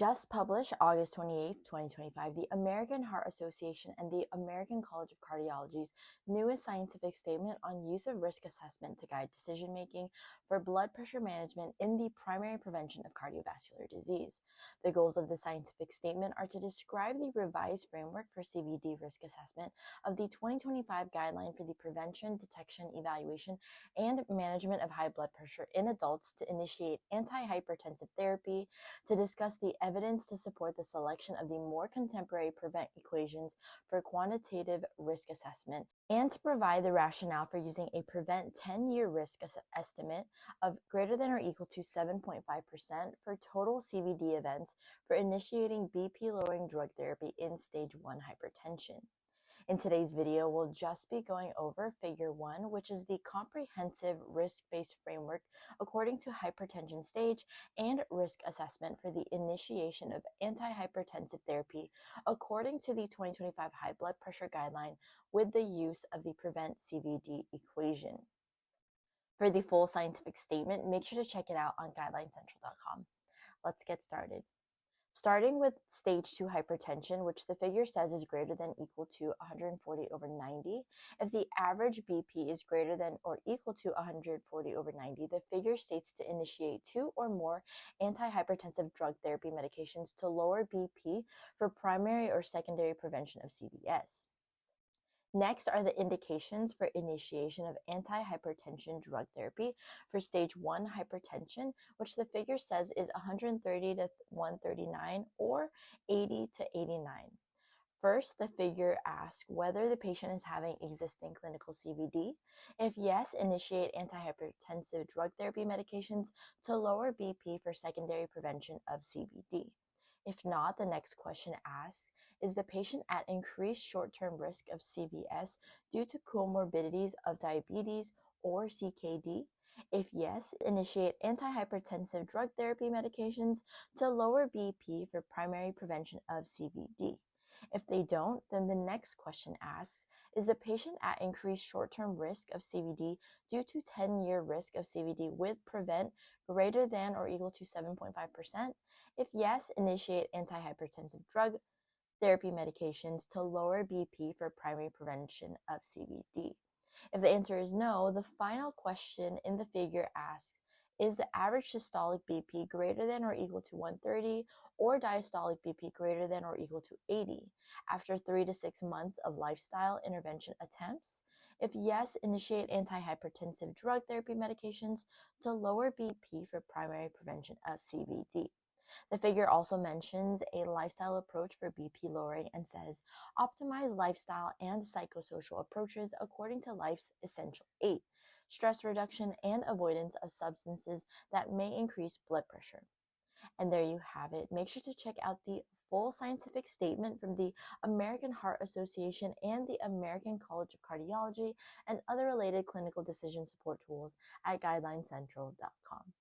Just published August 28, 2025, the American Heart Association and the American College of Cardiology's newest scientific statement on use of risk assessment to guide decision-making for blood pressure management in the primary prevention of cardiovascular disease. The goals of the scientific statement are to describe the revised framework for CVD risk assessment of the 2025 guideline for the prevention, detection, evaluation, and management of high blood pressure in adults, to initiate antihypertensive therapy, to discuss the evidence to support the selection of the more contemporary PREVENT equations for quantitative risk assessment, and to provide the rationale for using a PREVENT 10-year risk estimate of greater than or equal to 7.5% for total CVD events for initiating BP-lowering drug therapy in stage 1 hypertension. In today's video, we'll just be going over Figure 1, which is the comprehensive risk-based framework according to hypertension stage and risk assessment for the initiation of antihypertensive therapy according to the 2025 high blood pressure guideline with the use of the PREVENT CVD equation. For the full scientific statement, make sure to check it out on guidelinecentral.com. Let's get started. Starting with stage 2 hypertension, which the figure says is greater than or equal to 140/90. If the average BP is greater than or equal to 140/90, the figure states to initiate 2 or more antihypertensive drug therapy medications to lower BP for primary or secondary prevention of CVS. Next are the indications for initiation of antihypertension drug therapy for stage 1 hypertension, which the figure says is 130/139 or 80/89. First, the figure asks whether the patient is having existing clinical CVD. If yes, initiate antihypertensive drug therapy medications to lower BP for secondary prevention of CVD. If not, the next question asks, is the patient at increased short-term risk of CVS due to comorbidities of diabetes or CKD? If yes, initiate antihypertensive drug therapy medications to lower BP for primary prevention of CVD. If they don't, then the next question asks, is the patient at increased short-term risk of CVD due to 10-year risk of CVD with PREVENT greater than or equal to 7.5%? If yes, initiate antihypertensive drug therapy medications to lower BP for primary prevention of CVD. If the answer is no, the final question in the figure asks, is the average systolic BP greater than or equal to 130 or diastolic BP greater than or equal to 80 after 3 to 6 months of lifestyle intervention attempts? If yes, initiate antihypertensive drug therapy medications to lower BP for primary prevention of CVD. The figure also mentions a lifestyle approach for BP lowering and says, optimize lifestyle and psychosocial approaches according to life's essential 8, stress reduction and avoidance of substances that may increase blood pressure. And there you have it. Make sure to check out the full scientific statement from the American Heart Association and the American College of Cardiology and other related clinical decision support tools at guidelinecentral.com.